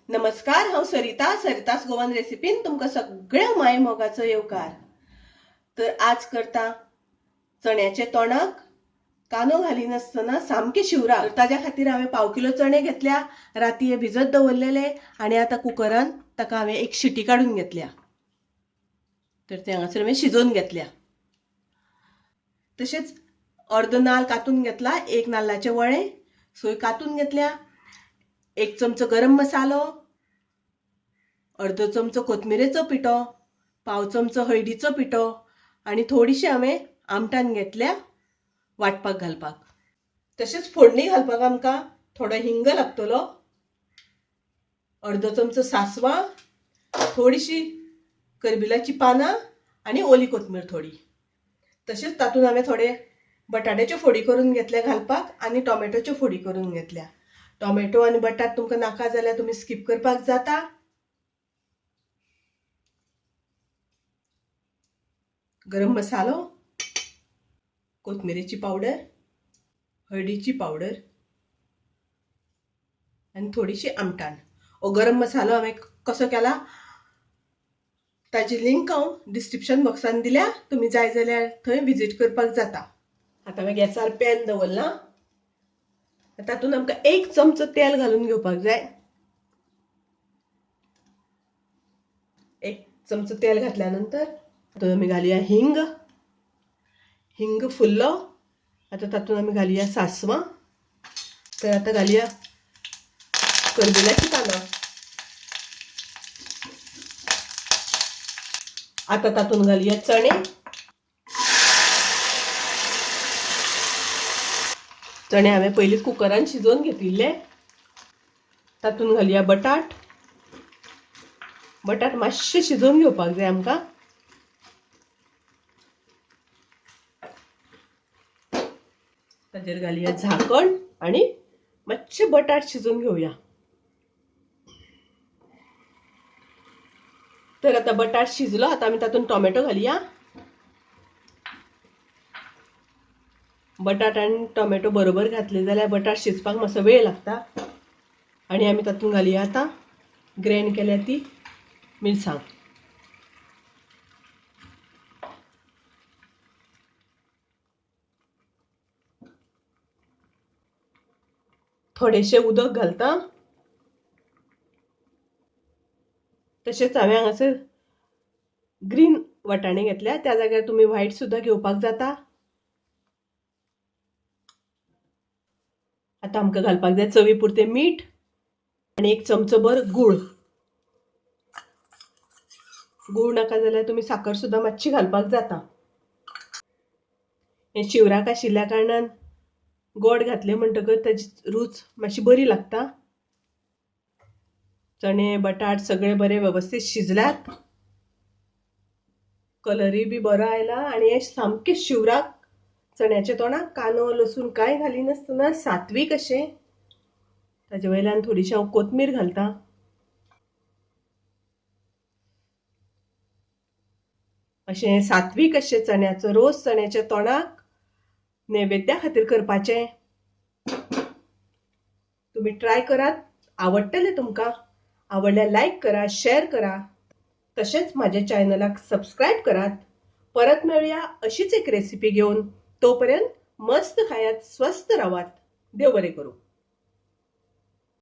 नमस्कार, हांव सरितास गोवन रेसिपीन तुमकां सगळ्या माय मोगाचो येवकार। तर आज करता चण्याचे तोंडाक कांदो घालिनासतना सामके शिवराक। तर ताज्या खातीर हांवें पाव किलो चणे घेतल्या, राती हे भिजत दवरलेले आनी आतां कुकरान ताका हांवें एक शिटी काडून घेतल्या। तर ते हांगासर हांवें शिजोवन घेतल्या। तशेंच अर्द नाल्ल कातून घेतला, एक नाल्लाचे वळे सोय कातून घेतल्या, एक चमचो गरम मसालो, अर्दो चमचो कोथमिरेचो पिठो, पाव चमचो हळदीचो पिठो आनी थोडीशी हांवें आमटान घेतल्या वाटपाक घालपाक। तशेंच फोडणी घालपाक आमकां थोडो हिंग लागतलो, अर्दो चमचो सासवां, थोडीशी करबिलाची पानां आनी ओली कोथमीर थोडी। तशेंच तातूंत हांवें थोडे बटाट्याच्यो फोडी करून घेतल्या घालपाक आनी टोमॅटोच्यो फोडी करून घेतल्या। टोमॅटो आनी बटाट तुमकां नाका जाल्यार तुमी स्कीप करपाक जाता। गरम मसालो, कोथमिरेची पावडर, हळदीची पावडर आनी थोडीशी आमटाण। हो गरम मसालो हांवें कसो केला ताची लिंक हांव डिस्क्रिप्शन बॉक्सान दिल्या, तुमी जाय जाल्यार थंय विजीट करपाक जाता। आतां हांवें गॅसार पॅन दवरला, तातूंत आमकां एक चमचो तेल घालून घेवपाक जाय। एक चमचो तेल घातल्या नंतर तातूंत आमी घालुया हिंग, हिंग फुल्लो। आतां तातूंत आमी घालुया सासवां, तर आतां घालुया करबिलाची पानां। आतां तातूंत घालुया चणे, चणे हांवें पयलींच कुकरान शिजोवन घेतिल्ले। तातूंत घालुया बटाट, बटाट मातशे शिजोवन घेवपाक जाय आमकां। ताजेर घालुया झाकण आनी मातशे बटाट शिजोवन घेवया। तर आतां बटाट शिजलो, आतां आमी तातूंत टोमॅटो घालुया। बटाट आनी टोमॅटो बरोबर घातले जाल्यार बटाट शिजपाक मातसो वेळ लागता। आनी आमी तातूंत घालुया आतां ग्राइंड केल्या ती मिरसांग। थोडेशें उदक घालता। तशेंच हांवें हांगासर ग्रीन वटाणे घेतल्या, त्या जाग्यार तुमी व्हायट सुद्दां घेवपाक जाता। आतां आमकां घालपाक जाय चवी पुरतें मीठ आनी एक चमचो भर गूळ। गूळ नाका जाल्यार तुमी साकर सुद्दां मातशी घालपाक जाता। हें शिवराक आशिल्ल्या कारणान गोड घातले म्हणटकच ताची रूच मातशी बरी लागता। चणे बटाट सगळे बरे वेवस्थीत शिजल्यात, कलरूय बी बरो आयला आनी हे सामके शिवराक चण्याचे तोंडाक कांदो लसूण कांय घालिनासतना सात्वीक अशें। ताजे वयल्यान थोडीशी हांव कोथमीर घालता। अशें सात्वीक अशें चण्याचो रोस चण्याच्या तोंडाक नैवेद्या खातीर करपाचें। तुमी ट्राय करात, आवडटलें तुमकां। आवडल्यार लायक करा, शेअर करा, तशेंच म्हाज्या चॅनलाक सबस्क्रायब करात। परत मेळुया अशीच एक रेसिपी घेवन। तोपर्यंत मस्त खायात, स्वस्त रावात। देव बरें करूं।